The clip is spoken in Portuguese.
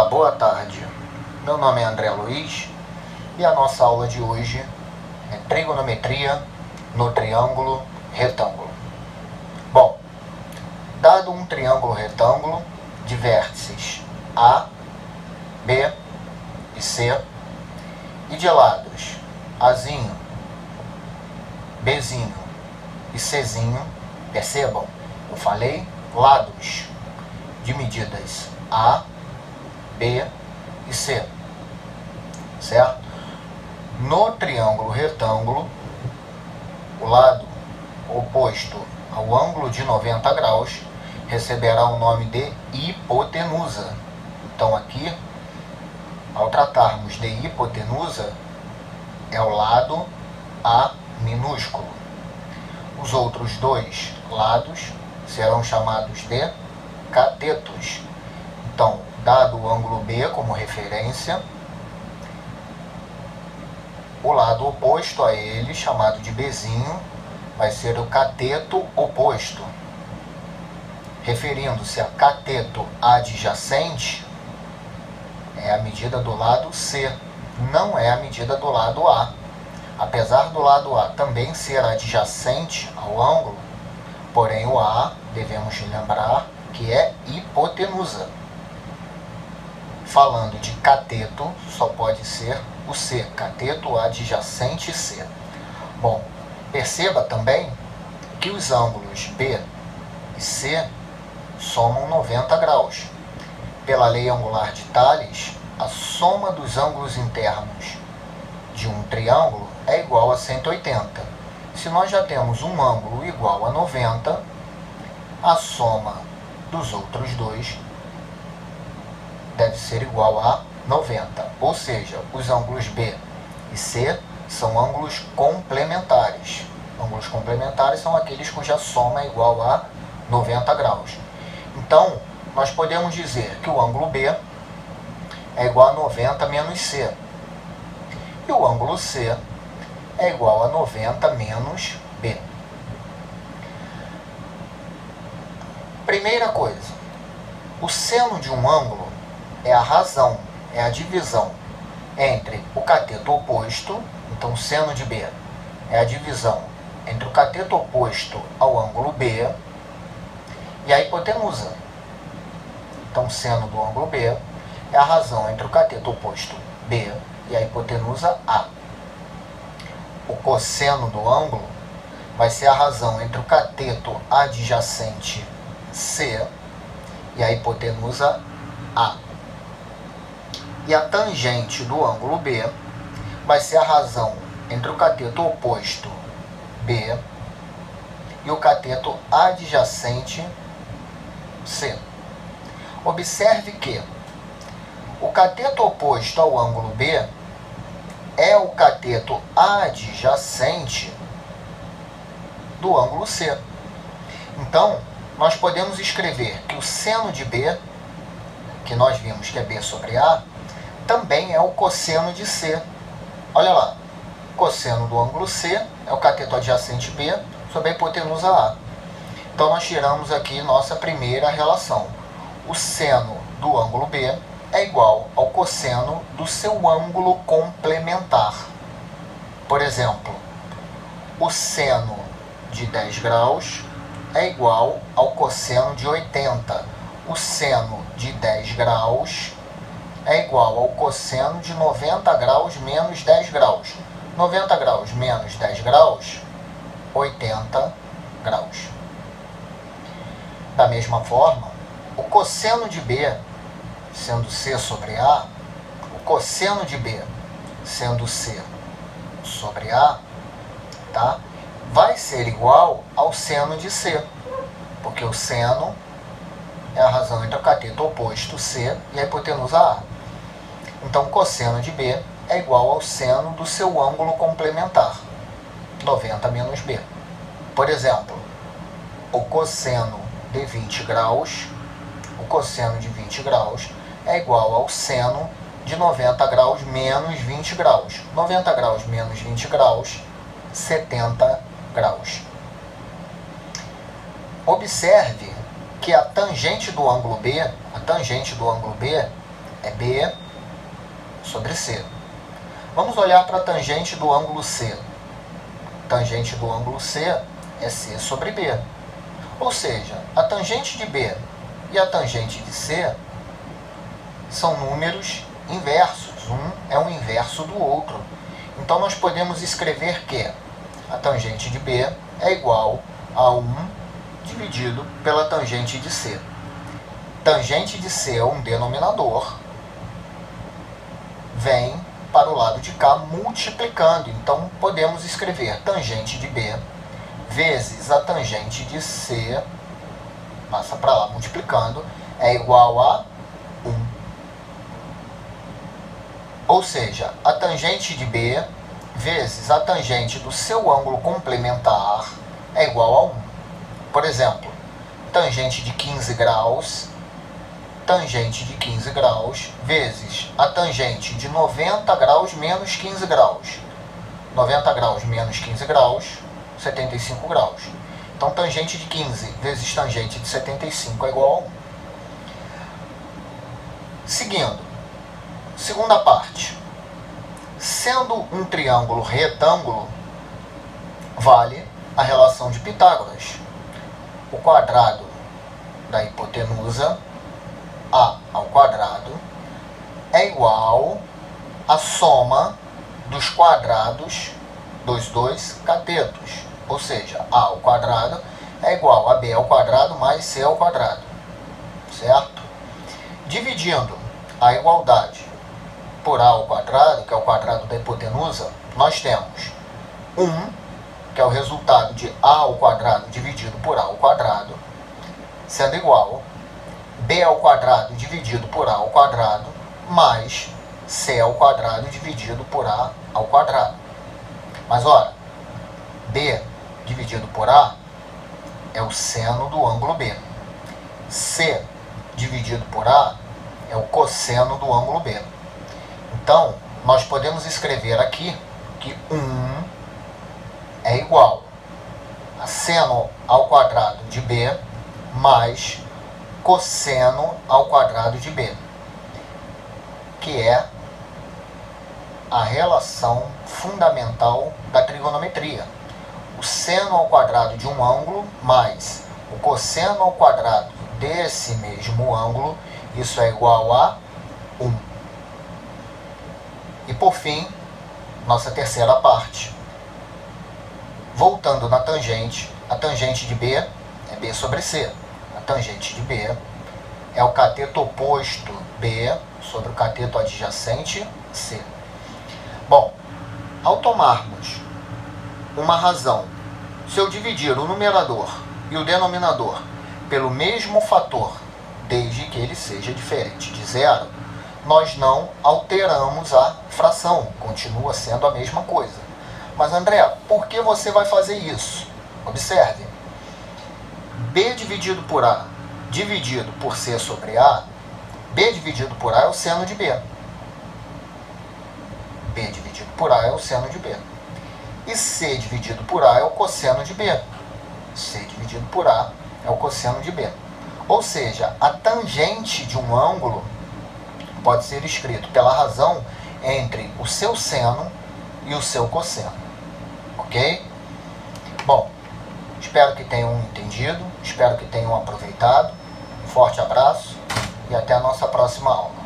boa tarde. Meu nome é André Luiz e a nossa aula de hoje é trigonometria no triângulo retângulo. Bom, dado um triângulo retângulo de vértices A, B e C e de lados Azinho, Bzinho e Czinho, percebam, eu falei lados de medidas A, B e C, certo? No triângulo retângulo, o lado oposto ao ângulo de 90 graus receberá o nome de hipotenusa. Então aqui, ao tratarmos de hipotenusa, é o lado A minúsculo. Os outros dois lados serão chamados de catetos. Então, dado o ângulo B como referência, o lado oposto a ele, chamado de Bzinho, vai ser o cateto oposto. Referindo-se a cateto adjacente, é a medida do lado C, não é a medida do lado A. Apesar do lado A também ser adjacente ao ângulo, porém o A, devemos lembrar que é hipotenusa. Falando de cateto, só pode ser o C, cateto adjacente C. Bom, perceba também que os ângulos B e C somam 90 graus. Pela lei angular de Thales, a soma dos ângulos internos de um triângulo é igual a 180. Se nós já temos um ângulo igual a 90, a soma dos outros dois deve ser igual a 90. Ou seja, os ângulos B e C são ângulos complementares. Ângulos complementares são aqueles cuja soma é igual a 90 graus. Então, nós podemos dizer que o ângulo B é igual a 90 menos C. E o ângulo C é igual a 90 menos B. Primeira coisa, o seno de um ângulo é a razão, é a divisão entre o cateto oposto, então o seno de B é a divisão entre o cateto oposto ao ângulo B e a hipotenusa. Então o seno do ângulo B é a razão entre o cateto oposto B e a hipotenusa A. O cosseno do ângulo vai ser a razão entre o cateto adjacente C e a hipotenusa A. E a tangente do ângulo B vai ser a razão entre o cateto oposto B e o cateto adjacente C. Observe que o cateto oposto ao ângulo B é o cateto adjacente do ângulo C. Então, nós podemos escrever que o seno de B, que nós vimos que é B sobre A, também é o cosseno de C. Olha lá, cosseno do ângulo C é o cateto adjacente B sobre a hipotenusa A. Então, nós tiramos aqui nossa primeira relação. O seno do ângulo B é igual ao cosseno do seu ângulo complementar. Por exemplo, o seno de 10 graus é igual ao cosseno de 80. O seno de 10 graus é igual ao cosseno de 90 graus menos 10 graus. 90 graus menos 10 graus, 80 graus. Da mesma forma, o cosseno de B, sendo C sobre A, o cosseno de B, sendo C sobre A, tá? Vai ser igual ao seno de C, porque o seno é a razão entre o cateto oposto C e a hipotenusa A. Então, o cosseno de B é igual ao seno do seu ângulo complementar, 90 menos B. Por exemplo, o cosseno de 20 graus, o cosseno de 20 graus é igual ao seno de 90 graus menos 20 graus. 90 graus menos 20 graus, 70 graus. Observe que a tangente do ângulo B é B sobre C. Vamos olhar para a tangente do ângulo C. Tangente do ângulo C é C sobre B. Ou seja, a tangente de B e a tangente de C são números inversos. Um é o inverso do outro. Então, nós podemos escrever que a tangente de B é igual a 1 dividido pela tangente de C. Tangente de C é um denominador, vem para o lado de cá multiplicando. Então, podemos escrever tangente de B vezes a tangente de C, passa para lá multiplicando, é igual a 1. Ou seja, a tangente de B vezes a tangente do seu ângulo complementar é igual a 1. Por exemplo, tangente de 15 graus, tangente de 15 graus vezes a tangente de 90 graus menos 15 graus. 90 graus menos 15 graus, 75 graus. Então, tangente de 15 vezes tangente de 75 é igual a 1. Seguindo, segunda parte. Sendo um triângulo retângulo, vale a relação de Pitágoras. O quadrado da hipotenusa, A ao quadrado, é igual à soma dos quadrados dos dois catetos. Ou seja, A ao quadrado é igual a B ao quadrado mais C ao quadrado. Certo? Dividindo a igualdade por A ao quadrado, que é o quadrado da hipotenusa, nós temos 1, que é o resultado de A ao quadrado dividido por A ao quadrado, sendo igual B ao quadrado dividido por A ao quadrado, mais C ao quadrado dividido por A ao quadrado. Mas, ora, B dividido por A é o seno do ângulo B. C dividido por A é o cosseno do ângulo B. Então, nós podemos escrever aqui que 1 é igual a seno ao quadrado de B mais cosseno ao quadrado de B, que é a relação fundamental da trigonometria. O seno ao quadrado de um ângulo mais o cosseno ao quadrado desse mesmo ângulo, isso é igual a 1. E por fim, nossa terceira parte. Voltando na tangente, a tangente de B é B sobre C. A tangente de B é o cateto oposto B sobre o cateto adjacente C. Bom, ao tomarmos uma razão, se eu dividir o numerador e o denominador pelo mesmo fator, desde que ele seja diferente de zero, nós não alteramos a fração, continua sendo a mesma coisa. Mas, André, por que você vai fazer isso? Observe, B dividido por A dividido por C sobre A, B dividido por A é o seno de B. B dividido por A é o seno de B. E C dividido por A é o cosseno de B. C dividido por A é o cosseno de B. Ou seja, a tangente de um ângulo pode ser escrito pela razão entre o seu seno e o seu cosseno. Ok? Bom, espero que tenham entendido, espero que tenham aproveitado. Um forte abraço e até a nossa próxima aula.